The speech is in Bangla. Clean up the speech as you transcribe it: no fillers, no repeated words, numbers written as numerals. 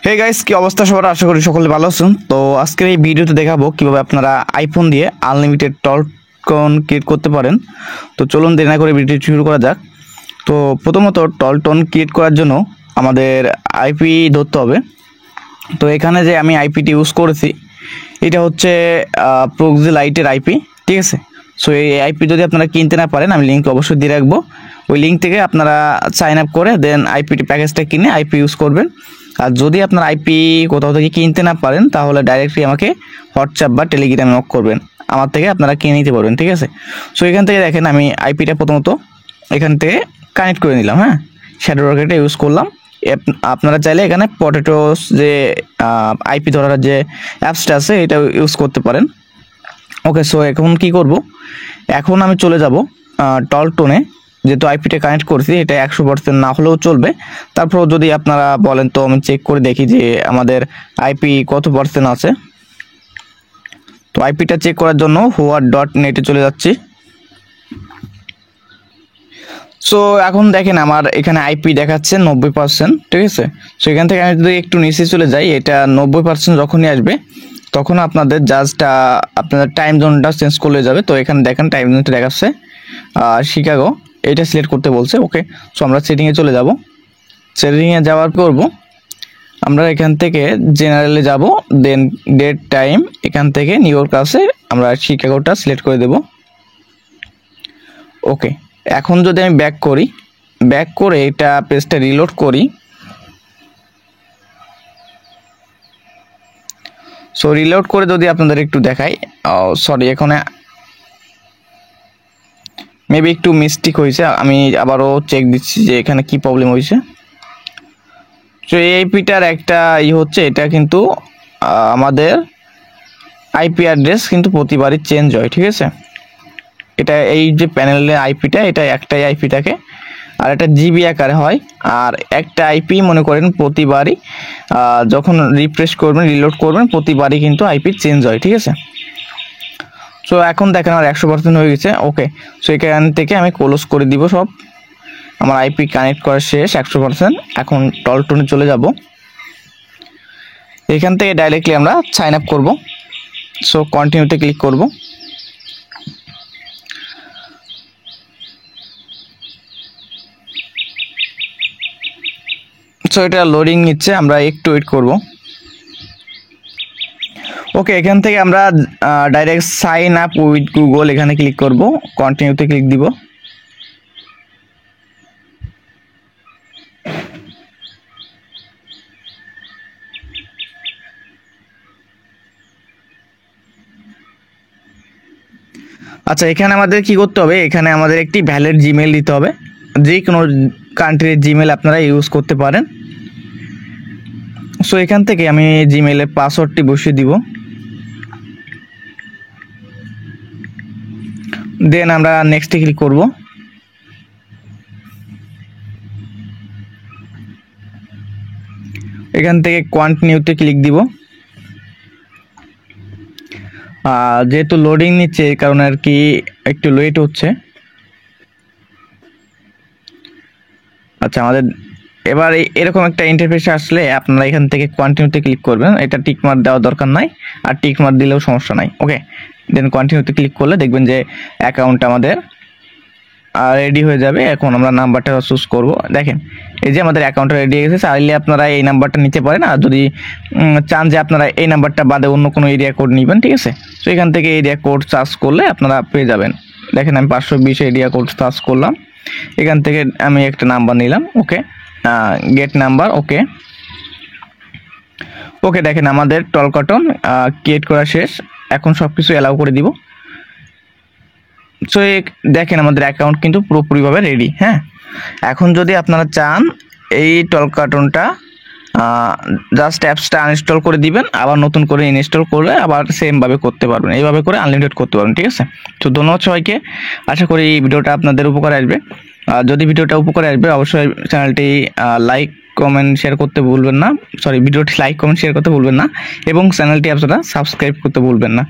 হে গাইস, কি অবস্থা সবার? আশা করি সকলে ভালো আছেন। তো আজকের এই ভিডিওতে দেখাবো কিভাবে আপনারা আইফোন দিয়ে আনলিমিটেড টলটন ক্রিয়েট করতে পারেন। তো চলুন দেরি না করে ভিডিও শুরু করা যাক। তো প্রথমত টলটন ক্রিয়েট করার জন্য আমাদের আইপি ধরতে হবে। তো এখানে যে আমি আইপিটি ইউজ করেছি এটা হচ্ছে প্রক্সি লাইটের আইপি, ঠিক আছে। সো এই আইপি যদি আপনারা কিনতে না পারেন আমি লিঙ্ক অবশ্যই দিয়ে রাখবো। ওই লিঙ্ক থেকে আপনারা সাইন আপ করে দেন আইপিটি প্যাকেজটা কিনে আইপি ইউজ করবেন। আর যদি আপনার আইপি কোথাও থেকে কিনতে না পারেন তাহলে ডাইরেক্টলি আমাকে হোয়াটসঅ্যাপ বা টেলিগ্রামে নক করবেন, আমার থেকে আপনারা কিনে নিতে পারবেন, ঠিক আছে। সো এখান থেকে দেখেন আমি আইপিটা প্রথমত এখান থেকে কানেক্ট করে নিলাম। হ্যাঁ, শ্যাডো রকেটটা ইউজ করলাম। আপনারা চাইলে এখানে পটেটোস যে আইপি ধরার যে অ্যাপসটা আছে এটা ইউজ করতে পারেন। ওকে, সো এখন কি করব, এখন আমি চলে যাব টলটনে। যেহেতু আইপিটা কানেক্ট করছি এটা 100% না হলেও চলবে, তারপর যদি আপনারা বলেন তো আমি চেক করে দেখি যে আমাদের আইপি কত পার্সেন্ট আছে। তো আইপিটা চেক করার জন্য হোয়াট.নেটে চলে যাচ্ছি। সো এখন দেখেন আমার এখানে আইপি দেখাচ্ছে 90%, ঠিক আছে। সো এখান থেকে আমি যদি একটু নিচে চলে যাই, এটা 90% যখনই আসবে তখন আপনাদের জাস্ট আপনাদের টাইম জোনটা চেঞ্জ করলে যাবে। তো এখানে দেখেন টাইম জোনটা দেখাচ্ছে শিকাগো, এটা সিলেক্ট করতে বলছে। ওকে, সো আমরা সেটিংয়ে চলে যাব। সেটিংয়ে যাওয়ার করব আমরা এখান থেকে জেনারেলে যাব, দেন ডেট টাইম, এখান থেকে নিউ ইয়র্ক আছে আমরা শিকাগোটা সিলেক্ট করে দেব। ওকে, এখন যদি আমি ব্যাক করে এটা পেজটা রিলোড করি, সো রিলোড করে যদি আপনাদের একটু দেখাই, সরি এখানে মেবি একটু মিস্টেক হয়েছে, আমি আবারও চেক দিচ্ছি যে এখানে কি প্রবলেম হয়েছে। তো এই আইপিটার একটা হচ্ছে এটা কিন্তু আমাদের আইপি অ্যাড্রেস কিন্তু প্রতিবারই চেঞ্জ হয়, ঠিক আছে। এটা এই যে প্যানেলের আইপিটা এটা একটাই আইপি থাকে, আর এটা জিবি আকারে হয়। আর একটা আইপি মনে করেন প্রতিবারই যখন রিফ্রেশ করবেন রিলোড করবেন প্রতিবারই কিন্তু আইপি চেঞ্জ হয়, ঠিক আছে। সো এখন দেখেন আমার 100% হয়ে গেছে। ওকে, সো এখান থেকে আমি ক্লোজ করে দিব সব, আমার আইপি কানেক্ট করা শেষ 100%। এখন টলটনে চলে যাব, এখান থেকে ডাইরেক্টলি আমরা সাইন আপ করব। সো কন্টিনিউতে ক্লিক করব। সো এটা লোডিং নিচ্ছে, আমরা একটু ওয়েট করব। ওকে, এখান থেকে আমরা direct sign up with Google এখানে ক্লিক করব, কন্টিনিউতে ক্লিক দিব। আচ্ছা, এখানে আমাদের কি করতে হবে, এখানে আমাদের একটি ভ্যালিড জিমেল দিতে হবে। যে কোনো কান্ট্রির জিমেল আপনারা ইউজ করতে পারেন। সো এখান থেকে আমি জিমেলের পাসওয়ার্ডটি বসিয়ে দিব, দেন আমরা নেক্সটে ক্লিক করব। এখান থেকে কন্টিনিউতে ক্লিক দিব। যেহেতু লোডিং নিচ্ছে এই কারণে আর কি একটু লেট হচ্ছে। আচ্ছা, আমাদের এবার এরকম একটা ইন্টারফেস আসলে আপনারা এখান থেকে কন্টিনিউতে ক্লিক করবেন। এটা টিকমার্ক দেওয়ার দরকার নাই, আর টিকমার্ক দিলেও সমস্যা নাই। ওকে, দেন কন্টিনিউতে ক্লিক করলে দেখবেন যে অ্যাকাউন্ট আমাদের রেডি হয়ে যাবে। এখন আমরা নাম্বারটা চুজ করব। দেখেন এই যে আমাদের অ্যাকাউন্টটা রেডি হয়ে গেছে। চাইলে আপনারা এই নাম্বারটা নিতে পারেন, আর যদি চান যে আপনারা এই নাম্বারটা বাদে অন্য কোনো এরিয়া কোড নেবেন, ঠিক আছে। তো এখান থেকে এরিয়া কোড সার্চ করলে আপনারা পেয়ে যাবেন। দেখেন আমি 520 এরিয়া কোড সার্চ করলাম, এখান থেকে আমি একটা নাম্বার নিলাম। ওকে, গেট নাম্বার। ওকে ওকে, দেখেন আমাদের টলকাটন ক্রিয়েট করা শেষ। এখন সব কিছু অ্যালাউ করে দিব। সো দেখেন আমাদের অ্যাকাউন্ট কিন্তু পুরোপুরিভাবে রেডি। হ্যাঁ, এখন যদি আপনারা চান এই টলকাটনটা জাস্ট অ্যাপসটা আনইনস্টল করে দিবেন, আবার নতুন করে ইনস্টল করলে আবার সেমভাবে করতে পারবেন। এইভাবে করে আনলিমিটেড করতে পারবেন, ঠিক আছে। তো ধন্যবাদ সবাইকে, আশা করি এই ভিডিওটা আপনাদের উপকারে আসবে। যদি ভিডিওটা উপকারে আসবে অবশ্যই চ্যানেলটি লাইক কমেন্ট শেয়ার করতে ভুলবেন না, ভিডিওটি লাইক কমেন্ট শেয়ার করতে ভুলবেন না, এবং চ্যানেলটি আপনারা সাবস্ক্রাইব করতে ভুলবেন না।